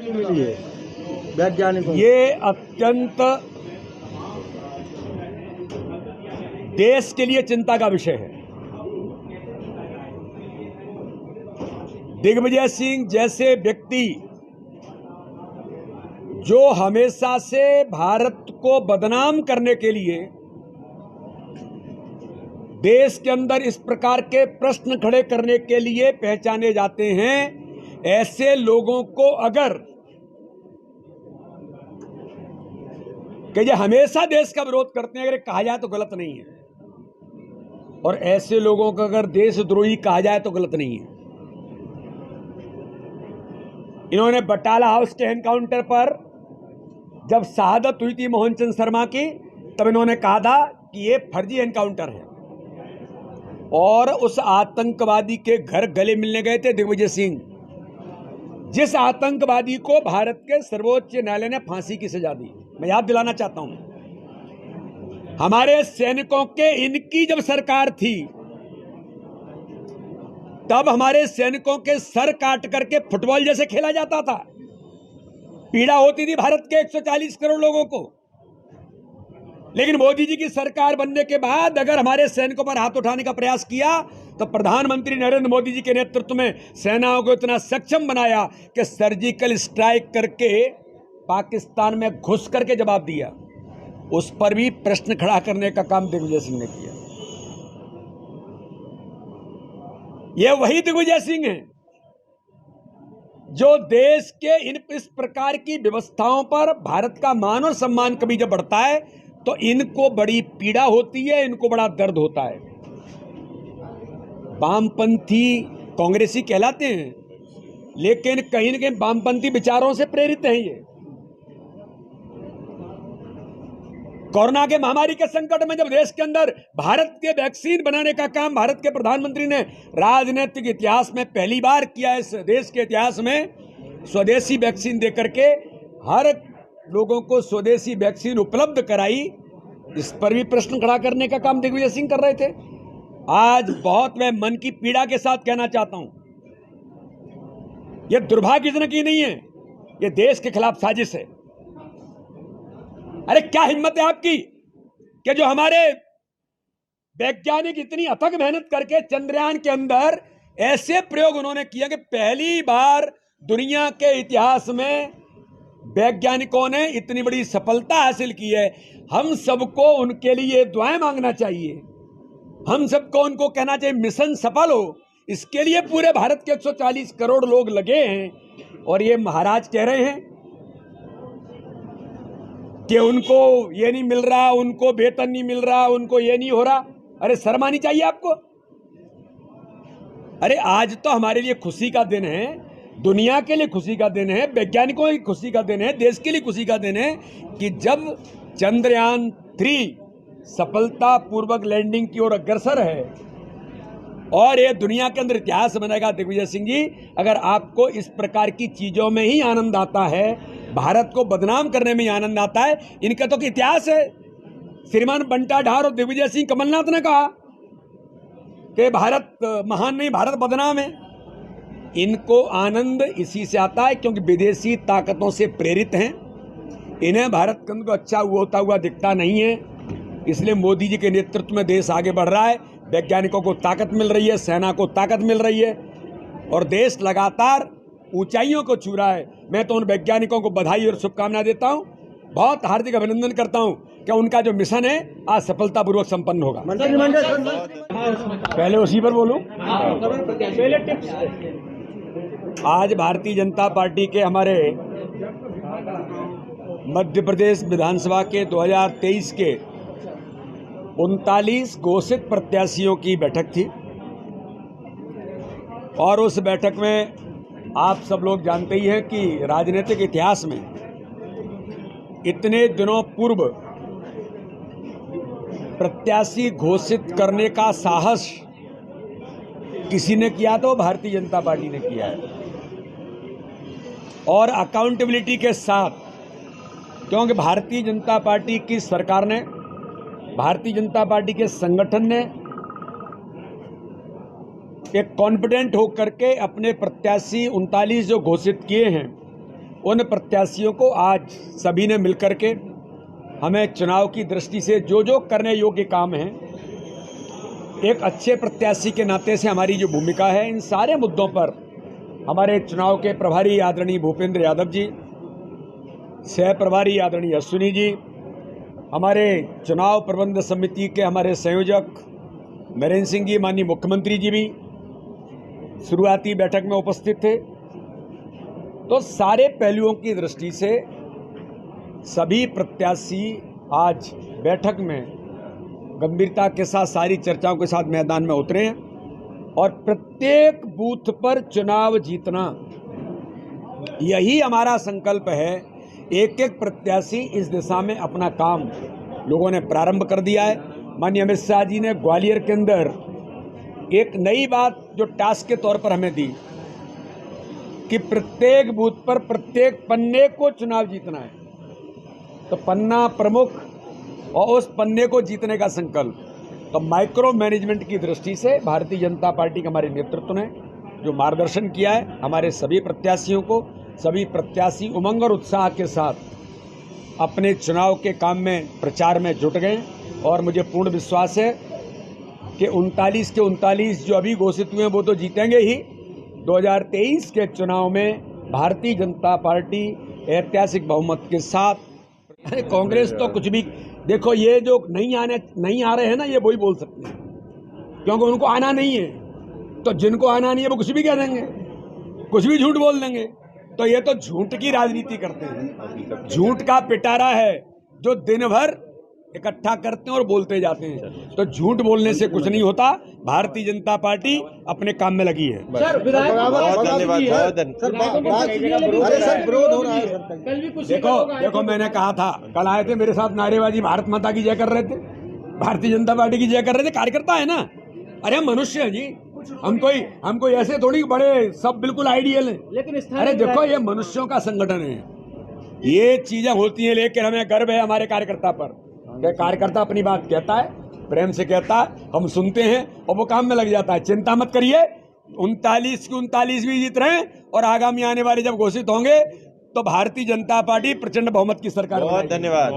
मिली है वैज्ञानिकों। ये अत्यंत देश के लिए चिंता का विषय है। दिग्विजय सिंह जैसे व्यक्ति जो हमेशा से भारत को बदनाम करने के लिए देश के अंदर इस प्रकार के प्रश्न खड़े करने के लिए पहचाने जाते हैं, ऐसे लोगों को अगर कि ये हमेशा देश का विरोध करते हैं अगर कहा जाए तो गलत नहीं है, और ऐसे लोगों को अगर देशद्रोही कहा जाए तो गलत नहीं है। इन्होंने बटाला हाउस के एनकाउंटर पर जब शहादत हुई थी मोहनचंद शर्मा की, तब इन्होंने कहा था कि ये फर्जी एनकाउंटर है, और उस आतंकवादी के घर गले मिलने गए थे दिग्विजय सिंह, जिस आतंकवादी को भारत के सर्वोच्च न्यायालय ने फांसी की सजा दी। मैं याद दिलाना चाहता हूं, हमारे सैनिकों के इनकी जब सरकार थी तब हमारे सैनिकों के सर काट करके फुटबॉल जैसे खेला जाता था। पीड़ा होती थी भारत के 140 करोड़ लोगों को। लेकिन मोदी जी की सरकार बनने के बाद अगर हमारे सैनिकों पर हाथ उठाने का प्रयास किया तो प्रधानमंत्री नरेंद्र मोदी जी के नेतृत्व में सेनाओं को इतना सक्षम बनाया कि सर्जिकल स्ट्राइक करके पाकिस्तान में घुस करके जवाब दिया। उस पर भी प्रश्न खड़ा करने का काम दिग्विजय सिंह ने किया। यह वही दिग्विजय सिंह है जो देश के इस प्रकार की व्यवस्थाओं पर भारत का मान और सम्मान कभी जब बढ़ता है तो इनको बड़ी पीड़ा होती है, इनको बड़ा दर्द होता है। वामपंथी कांग्रेसी कहलाते हैं, लेकिन कहीं न कहीं वामपंथी विचारों से प्रेरित हैं। ये कोरोना के महामारी के संकट में जब देश के अंदर भारत के वैक्सीन बनाने का काम भारत के प्रधानमंत्री ने राजनीतिक इतिहास में पहली बार किया, इस देश के इतिहास में स्वदेशी वैक्सीन देकर के हर लोगों को स्वदेशी वैक्सीन उपलब्ध कराई, इस पर भी प्रश्न खड़ा करने का काम दिग्विजय सिंह कर रहे थे। आज बहुत मैं मन की पीड़ा के साथ कहना चाहता हूं, यह दुर्भाग्यजनक ही नहीं है, यह देश के खिलाफ साजिश है। अरे क्या हिम्मत है आपकी कि जो हमारे वैज्ञानिक इतनी अथक मेहनत करके चंद्रयान के अंदर ऐसे प्रयोग उन्होंने किया कि पहली बार दुनिया के इतिहास में वैज्ञानिकों ने इतनी बड़ी सफलता हासिल की है। हम सबको उनके लिए दुआएं मांगना चाहिए, हम सबको उनको कहना चाहिए मिशन सफल हो। इसके लिए पूरे भारत के 140 करोड़ लोग लगे हैं, और ये महाराज कह रहे हैं कि उनको ये नहीं मिल रहा, उनको वेतन नहीं मिल रहा, उनको ये नहीं हो रहा। अरे शर्म आनी चाहिए आपको। अरे आज तो हमारे लिए खुशी का दिन है, दुनिया के लिए खुशी का दिन है, वैज्ञानिकों की खुशी का दिन है, देश के लिए खुशी का दिन है कि जब चंद्रयान 3 सफलतापूर्वक लैंडिंग की ओर अग्रसर है, और ये दुनिया के अंदर इतिहास बनेगा। दिग्विजय सिंह जी, अगर आपको इस प्रकार की चीजों में ही आनंद आता है, भारत को बदनाम करने में ही आनंद आता है, इनका तो इतिहास है। श्रीमान बंटा ढार और दिग्विजय सिंह कमलनाथ ने कहा कि भारत महान नहीं, भारत बदनाम है। इनको आनंद इसी से आता है क्योंकि विदेशी ताकतों से प्रेरित हैं। इन्हें भारत के अंदर अच्छा होता हुआ दिखता नहीं है, इसलिए मोदी जी के नेतृत्व में देश आगे बढ़ रहा है। वैज्ञानिकों को ताकत मिल रही है, सेना को ताकत मिल रही है, और देश लगातार ऊंचाइयों को छू रहा है। मैं तो उन वैज्ञानिकों को बधाई और शुभकामनाएं देता हूं, बहुत हार्दिक अभिनंदन करता हूं कि उनका जो मिशन है आज सफलतापूर्वक संपन्न होगा। पहले उसी पर बोलूं। आज भारतीय जनता पार्टी के हमारे मध्य प्रदेश विधानसभा के 2023 के 39 घोषित प्रत्याशियों की बैठक थी, और उस बैठक में आप सब लोग जानते ही हैं कि राजनीतिक इतिहास में इतने दिनों पूर्व प्रत्याशी घोषित करने का साहस किसी ने किया तो भारतीय जनता पार्टी ने किया है, और अकाउंटेबिलिटी के साथ, क्योंकि भारतीय जनता पार्टी की सरकार ने, भारतीय जनता पार्टी के संगठन ने एक कॉन्फिडेंट होकर के अपने प्रत्याशी 39 जो घोषित किए हैं उन प्रत्याशियों को आज सभी ने मिलकर के हमें चुनाव की दृष्टि से जो जो करने योग्य काम हैं, एक अच्छे प्रत्याशी के नाते से हमारी जो भूमिका है, इन सारे मुद्दों पर हमारे चुनाव के प्रभारी आदरणीय भूपेंद्र यादव जी, सह प्रभारी आदरणीय अश्विनी जी, हमारे चुनाव प्रबंध समिति के हमारे संयोजक नरेंद्र सिंह जी, माननीय मुख्यमंत्री जी भी शुरुआती बैठक में उपस्थित थे। तो सारे पहलुओं की दृष्टि से सभी प्रत्याशी आज बैठक में गंभीरता के साथ सारी चर्चाओं के साथ मैदान में उतरे हैं और प्रत्येक बूथ पर चुनाव जीतना, यही हमारा संकल्प है। एक एक प्रत्याशी इस दिशा में अपना काम लोगों ने प्रारंभ कर दिया है। माननीय अमित शाह जी ने ग्वालियर के अंदर एक नई बात जो टास्क के तौर पर हमें दी कि प्रत्येक बूथ पर प्रत्येक पन्ने को चुनाव जीतना है। तो पन्ना प्रमुख और उस पन्ने को जीतने का संकल्प, तो माइक्रो मैनेजमेंट की दृष्टि से भारतीय जनता पार्टी के हमारे नेतृत्व ने जो मार्गदर्शन किया है, हमारे सभी प्रत्याशियों को, सभी प्रत्याशी उमंग और उत्साह के साथ अपने चुनाव के काम में प्रचार में जुट गए और मुझे पूर्ण विश्वास है कि 39 के 39 जो अभी घोषित हुए हैं वो तो जीतेंगे ही। 2023 के चुनाव में भारतीय जनता पार्टी ऐतिहासिक बहुमत के साथ, कांग्रेस तो कुछ भी, देखो ये जो नहीं आ रहे हैं ना, ये वही बोल सकते हैं क्योंकि उनको आना नहीं है। तो जिनको आना नहीं है वो कुछ भी कह देंगे, कुछ भी झूठ बोल देंगे। तो ये तो झूठ की राजनीति करते हैं, झूठ का पिटारा है जो दिन भर इकट्ठा करते हैं और बोलते जाते हैं। तो झूठ बोलने से कुछ नहीं होता। भारतीय जनता पार्टी अपने काम में लगी है। सर विरोध हो रहा है। देखो मैंने कहा था, कल आए थे मेरे साथ, नारेबाजी भारत माता की जय कर रहे थे, भारतीय जनता पार्टी की जय कर रहे थे। कार्यकर्ता है ना, अरे हम मनुष्य हैं जी, हम कोई ऐसे थोड़ी बड़े सब बिल्कुल आइडियल हैं। लेकिन अरे देखो ये मनुष्यों का संगठन है, ये चीजें होती हैं, लेकिन हमें गर्व है हमारे कार्यकर्ता पर। कार्यकर्ता अपनी बात कहता है, प्रेम से कहता है, हम सुनते हैं और वो काम में लग जाता है। चिंता मत करिए, 39 के 39 भी जीत रहे हैं और आगामी आने वाले जब घोषित होंगे तो भारतीय जनता पार्टी प्रचंड बहुमत की सरकार। बहुत धन्यवाद।